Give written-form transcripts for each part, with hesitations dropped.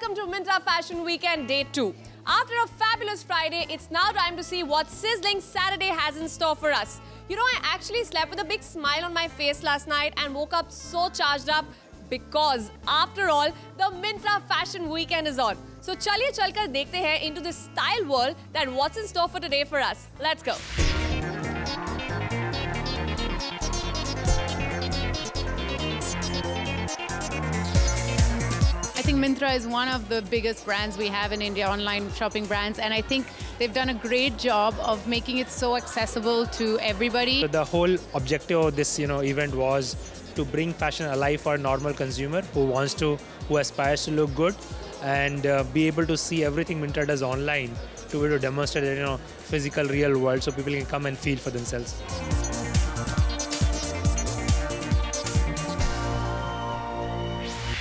welcome to Myntra Fashion Weekend Day 2. After a fabulous Friday, it's now time to see what sizzling Saturday has in store for us. You know, I actually slept with a big smile on my face last night and woke up so charged up because, after all, the Myntra Fashion Weekend is on. So, chaliye chalkar dekhte hain into this style world that what's in store for today for us. Let's go. I think Myntra is one of the biggest brands we have in India, online shopping brands, and I think they've done a great job of making it so accessible to everybody. So the whole objective of this, event was to bring fashion alive for a normal consumer who aspires to look good and be able to see everything Myntra does online to be able to demonstrate the, physical, real world, so people can come and feel for themselves.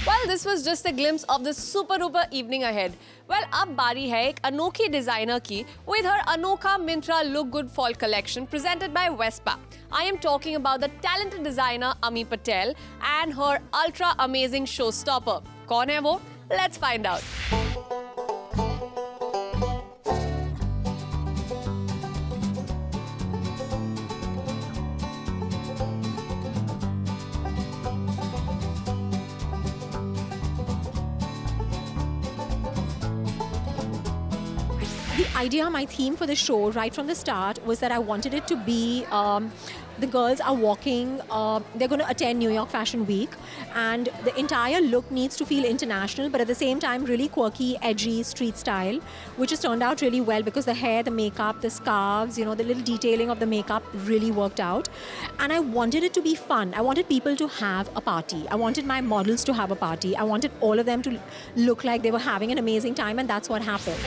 Well, this was just a glimpse of the super duper evening ahead. Well, ab bari hai ek anokhi designer ki with her Anokha Myntra Look Good Fall collection presented by Vespa. I am talking about the talented designer Ami Patel and her ultra amazing showstopper. Kaun hai wo? Let's find out. The idea, my theme for the show right from the start was that I wanted it to be the girls are walking, they're going to attend New York Fashion Week, and the entire look needs to feel international but at the same time really quirky, edgy, street style, which has turned out really well because the hair, the makeup, the scarves, the little detailing of the makeup really worked out. And I wanted it to be fun. I wanted people to have a party. I wanted my models to have a party. I wanted all of them to look like they were having an amazing time, and that's what happened.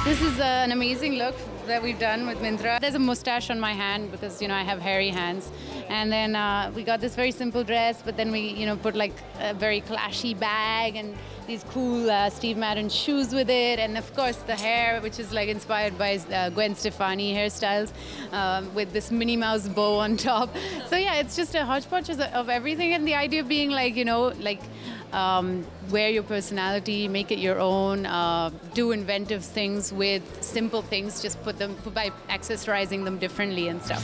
This is an amazing look that we've done with Myntra. There's a mustache on my hand because, I have hairy hands. And then we got this very simple dress, but then we, put like a very clashy bag and these cool Steve Madden shoes with it. And of course the hair, which is like inspired by Gwen Stefani hairstyles with this Minnie Mouse bow on top. So yeah, it's just a hodgepodge of everything. And the idea being like, wear your personality, make it your own, do inventive things with simple things, just put by accessorizing them differently and stuff.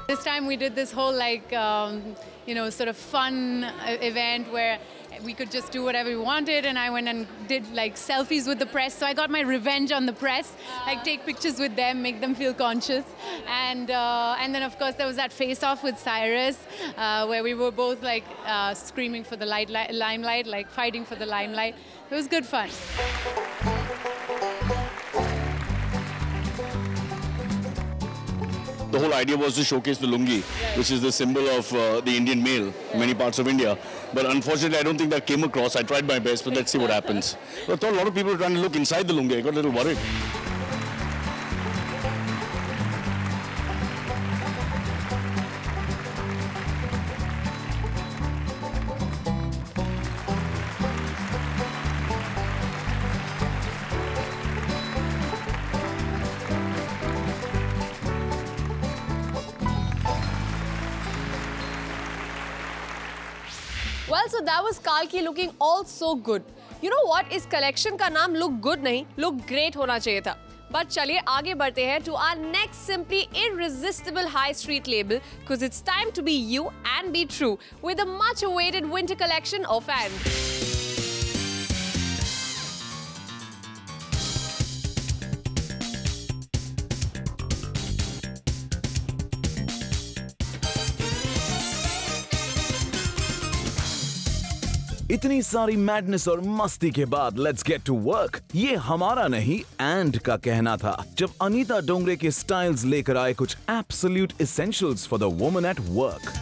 This time we did this whole sort of fun event where we could just do whatever we wanted, and I went and did like selfies with the press. So I got my revenge on the press, like take pictures with them, make them feel conscious. And then of course there was that face-off with Cyrus, where we were both like screaming for the limelight, like fighting for the limelight. It was good fun. The whole idea was to showcase the lungi, which is the symbol of the Indian male in many parts of India. But unfortunately, I don't think that came across. I tried my best, but let's see what happens. But I thought a lot of people were trying to look inside the lungi. I got a little worried. Well, so that was Kalki looking all so good. You know what? इस collection का नाम look good नहीं, look great होना चाहिए था. But चलिए आगे बढ़ते हैं to our next simply irresistible high street label, because it's time to be you and be true with the much awaited winter collection of Ant. इतनी सारी मैडनेस और मस्ती के बाद लेट्स गेट टू वर्क। ये हमारा नहीं एंड का कहना था जब अनीता डोंगरे के स्टाइल्स लेकर आए कुछ absolute essentials for the woman at work.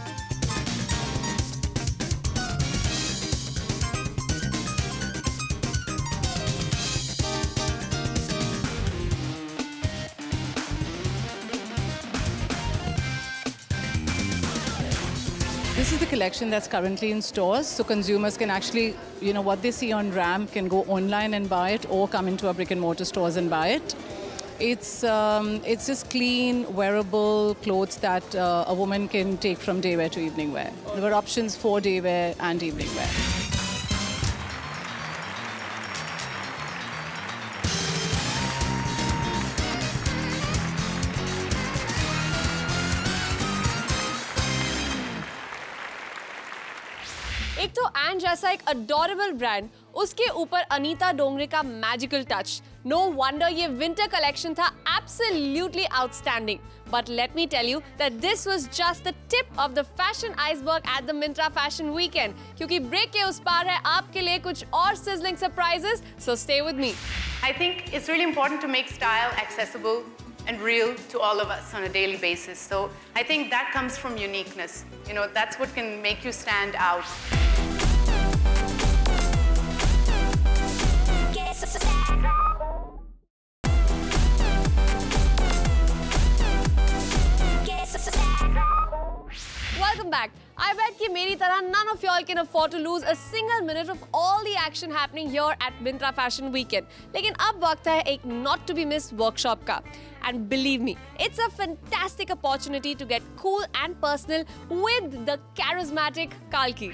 This is the collection that's currently in stores, so consumers can actually, what they see on RAM can go online and buy it, or come into our brick and mortar stores and buy it. It's just clean, wearable clothes that a woman can take from day wear to evening wear. There were options for day wear and evening wear. एक तो and जैसा एक adorable brand, उसके ऊपर अनीता डोंगरे का magical touch. No wonder ये winter collection था absolutely outstanding. But let me tell you that this was just the tip of the fashion iceberg at the Myntra fashion weekend, क्योंकि ब्रेक के उस पार है आपके लिए कुछ और sizzling surprises, so stay with me. I think it's really important to make style accessible and real to all of us on a daily basis. So I think that comes from uniqueness. That's what can make you stand out. Welcome back. I bet कि मेरी तरह none of y'all can afford to lose a single minute of all the action happening here at Myntra Fashion Weekend. लेकिन अब वक्त है एक not to be missed workshop का. And believe me, it's a fantastic opportunity to get cool and personal with the charismatic Kalki.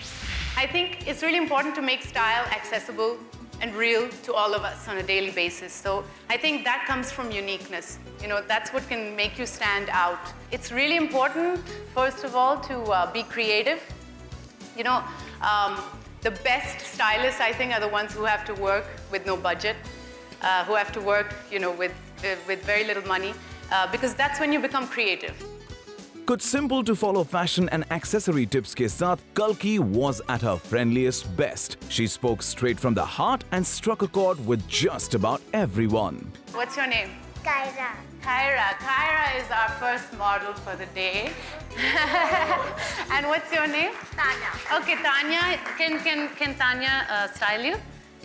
I think it's really important to make style accessible and real to all of us on a daily basis. So I think that comes from uniqueness. That's what can make you stand out. It's really important, first of all, to be creative. The best stylists, I think, are the ones who have to work with no budget, who have to work, with very little money, because that's when you become creative. कुछ simple to follow fashion and accessory tips के साथ Kalki was at her friendliest best. She spoke straight from the heart and struck a chord with just about everyone. What's your name? Kyra. Kyra. Kyra is our first model for the day. And what's your name? Tanya. Okay, Tanya. Can Tanya style you?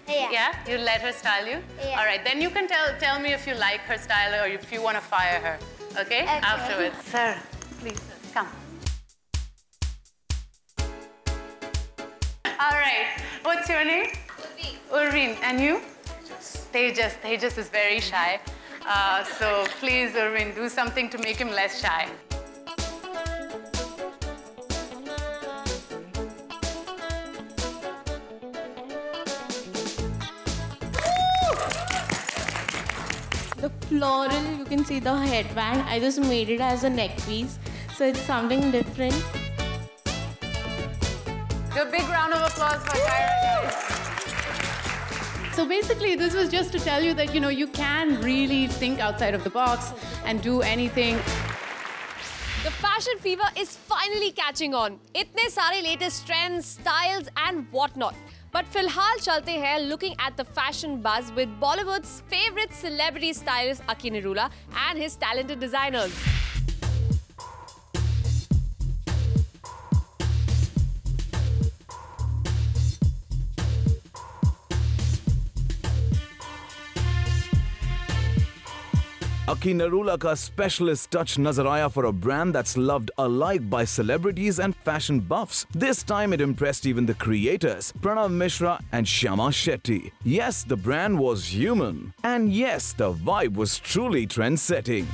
Yeah. Yeah? You let her style you? Yeah. All right, then you can tell me if you like her style or if you want to fire her. Okay? Afterwards. Sir, please, come. All right. What's your name? Urvi. Urvin. And you? Tejas. Tejas is very shy. So please, Urvin, do something to make him less shy. The floral, you can see the headband. I just made it as a neck piece, so it's something different. A big round of applause for Kyra, guys. So basically, this was just to tell you that, you can really think outside of the box and do anything. The fashion fever is finally catching on. इतने सारे latest trends, styles and whatnot. But फिलहाल चलते हैं looking at the fashion buzz with Bollywood's favorite celebrity stylist Aki Narula and his talented designers. Aki Narula का specialist touch नजर आया for a brand that's loved alike by celebrities and fashion buffs. This time it impressed even the creators, Pranav Mishra and Shyama Shetty. Yes, the brand was human. And yes, the vibe was truly trend-setting.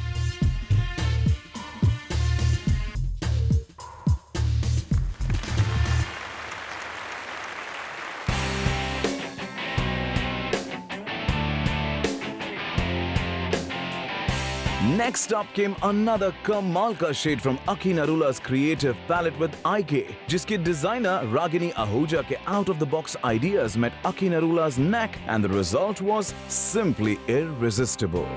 Next up came another Kamal ka shade from Aki Narula's creative palette with IK, जिसके designer Ragini Ahuja के out-of-the-box ideas met Aki Narula's knack, and the result was simply irresistible.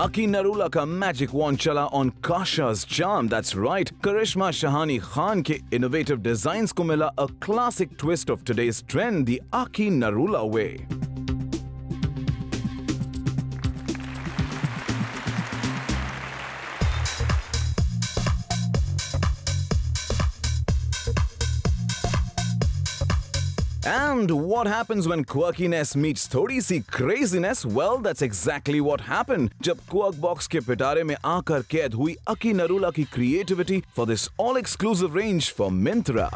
Aki Narula ka magic wand chala on Kasha's charm. That's right. Karishma Shahani Khan ke innovative designs ko mila a classic twist of today's trend, the Aki Narula way. And what happens when quirkiness meets thodi si craziness? Well, that's exactly what happened. Jab Quirk Box ke pitare mein aakar kaid hui Aki Narula ki creativity for this all-exclusive range for Myntra.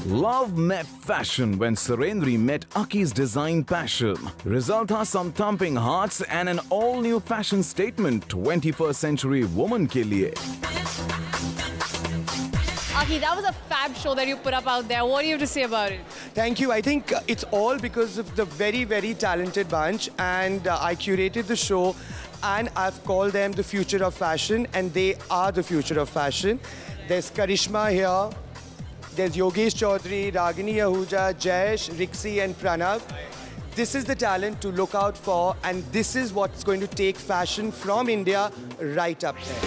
Love met fashion when Surendri met Aki's design passion. Result tha some thumping hearts and an all-new fashion statement 21st century woman ke liye. Aki, that was a fab show that you put up out there. What do you have to say about it? Thank you. I think it's all because of the very, very talented bunch, and I curated the show and I've called them the future of fashion, and they are the future of fashion. There's Karishma here. There's Yogesh Chaudhary, Ragini Ahuja, Jayesh, Rixi and Pranav. This is the talent to look out for, and this is what's going to take fashion from India right up there.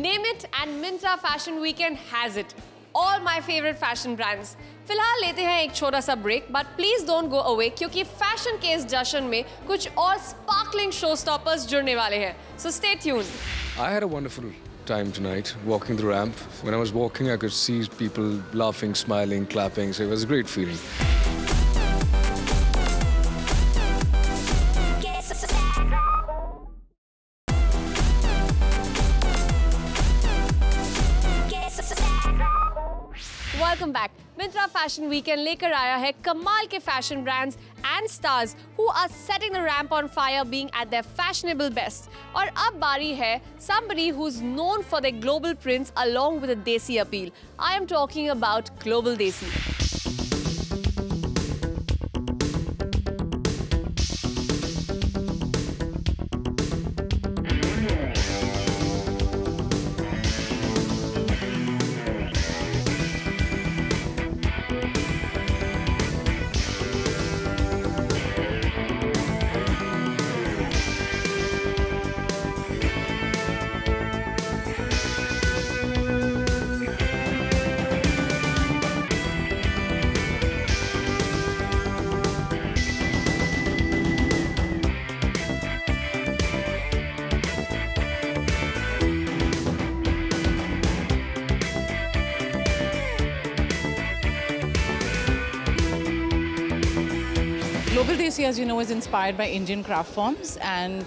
Name it and Myntra Fashion Weekend has it. All my favorite fashion brands. फिलहाल लेते हैं एक छोटा सा break, but please don't go away क्योंकि fashion के इस जश्न में कुछ और sparkling showstoppers जुड़ने वाले हैं. So stay tuned. I had a wonderful time tonight walking the ramp. When I was walking, I could see people laughing, smiling, clapping. So it was a great feeling. Welcome back. Myntra Fashion Weekend लेकर आया है कमाल के fashion brands and stars who are setting the ramp on fire, being at their fashionable best. और अब बारी है somebody who's known for their global prints along with a desi appeal. I am talking about Global Desi. Global Desi, as you know, is inspired by Indian craft forms, and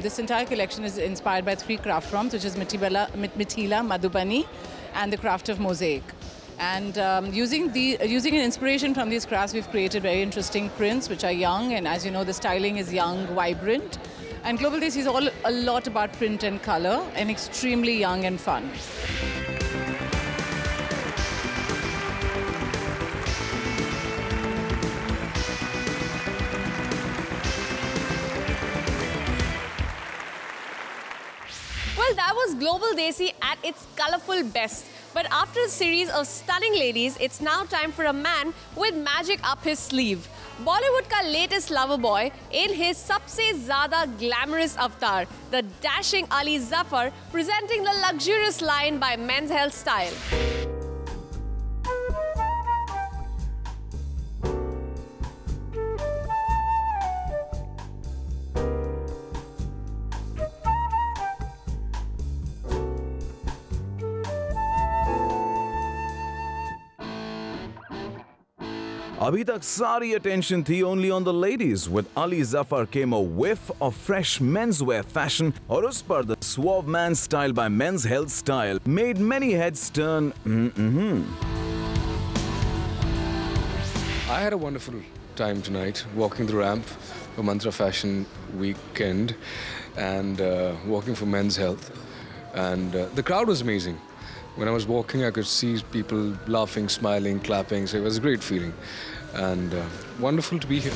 this entire collection is inspired by 3 craft forms, which is Mithila, Madhubani, and the craft of mosaic. And using an inspiration from these crafts, we've created very interesting prints, which are young, and as you know, the styling is young, vibrant. And Global Desi is a lot about print and color, and extremely young and fun. Well, that was Global Desi at its colorful best. But after a series of stunning ladies, it's now time for a man with magic up his sleeve. Bollywood ka latest lover boy in his sabse zyada glamorous avatar, the dashing Ali Zafar, presenting the luxurious line by Men's Health Style. Abhi tak sari attention thi only on the ladies. With Ali Zafar came a whiff of fresh menswear fashion, aur us par the suave man style by Men's Health Style made many heads turn. I had a wonderful time tonight walking the ramp for Myntra Fashion Weekend and walking for Men's Health. And the crowd was amazing. When I was walking, I could see people laughing, smiling, clapping. So it was a great feeling and wonderful to be here.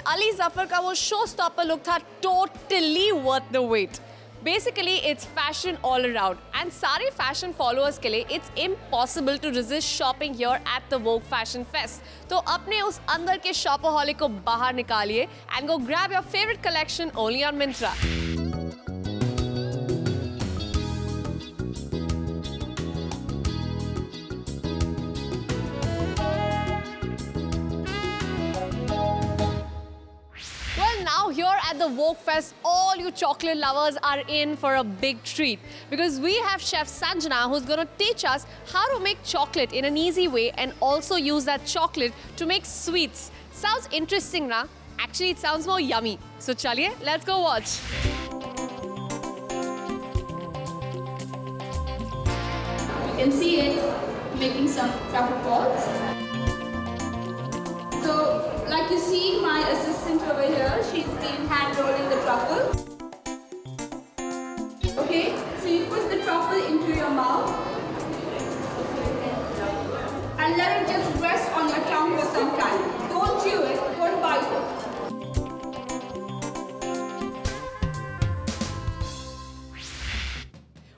Ali Zafar का वो show stopper look था totally worth the wait. Basically, it's fashion all around. And सारे fashion followers के लिए it's impossible to resist shopping here at the Vogue Fashion Fest. तो अपने उस अंदर के shopaholic को बाहर निकालिए and go grab your favorite collection only on Myntra. Here at the Vogue Fest, all you chocolate lovers are in for a big treat because we have Chef Sanjana who's going to teach us how to make chocolate in an easy way and also use that chocolate to make sweets. Sounds interesting, na? Actually, it sounds more yummy. So, chaliye, let's go watch. You can see it making some truffle balls. So, like you see, my assistant over here, she's been hand rolling the truffle. Okay, so you put the truffle into your mouth and let it just rest on your tongue for some time. Don't chew it, don't bite it.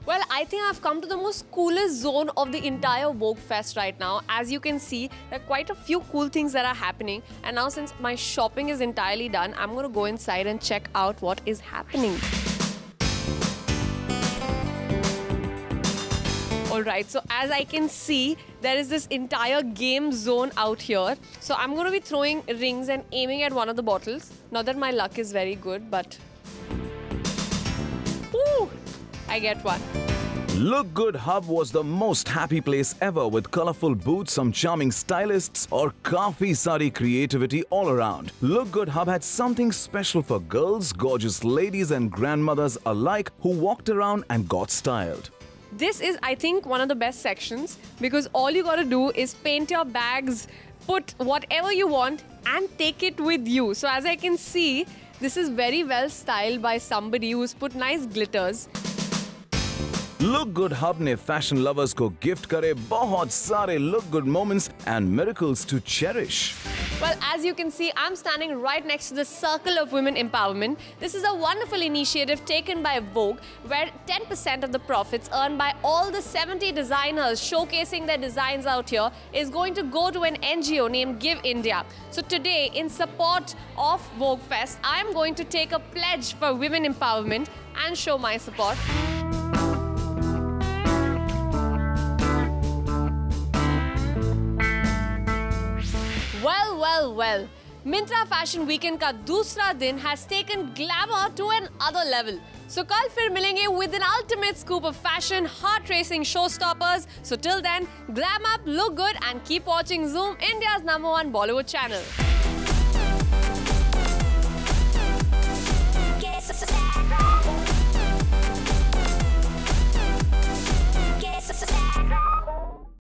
Well, I think I've come to the most coolest zone of the entire Vogue Fest right now. As you can see, there are quite a few cool things that are happening. And now since my shopping is entirely done, I'm going to go inside and check out what is happening. Alright, so as I can see, there is this entire game zone out here. So I'm going to be throwing rings and aiming at one of the bottles. Not that my luck is very good, but... Woo! I get one. Look Good Hub was the most happy place ever with colorful booths, some charming stylists और काफी सारी creativity all around. Look Good Hub had something special for girls, gorgeous ladies and grandmothers alike who walked around and got styled. This is, I think, one of the best sections because all you gotta do is paint your bags, put whatever you want and take it with you. So as I can see, this is very well styled by somebody who's put nice glitters. Look Good Hub ने fashion lovers को gift करे बहुत सारे look good moments and miracles to cherish. Well, as you can see, I'm standing right next to the Circle of Women Empowerment. This is a wonderful initiative taken by Vogue, where 10% of the profits earned by all the 70 designers showcasing their designs out here is going to go to an NGO named Give India. So today, in support of Vogue Fest, I am going to take a pledge for women empowerment and show my support. Well, Myntra Fashion Weekend का दूसरा दिन has taken glamour to another level. So कल फिर मिलेंगे with an ultimate scoop of fashion, heart-racing showstoppers. So till then, glam up, look good and keep watching Zoom, India's #1 Bollywood channel.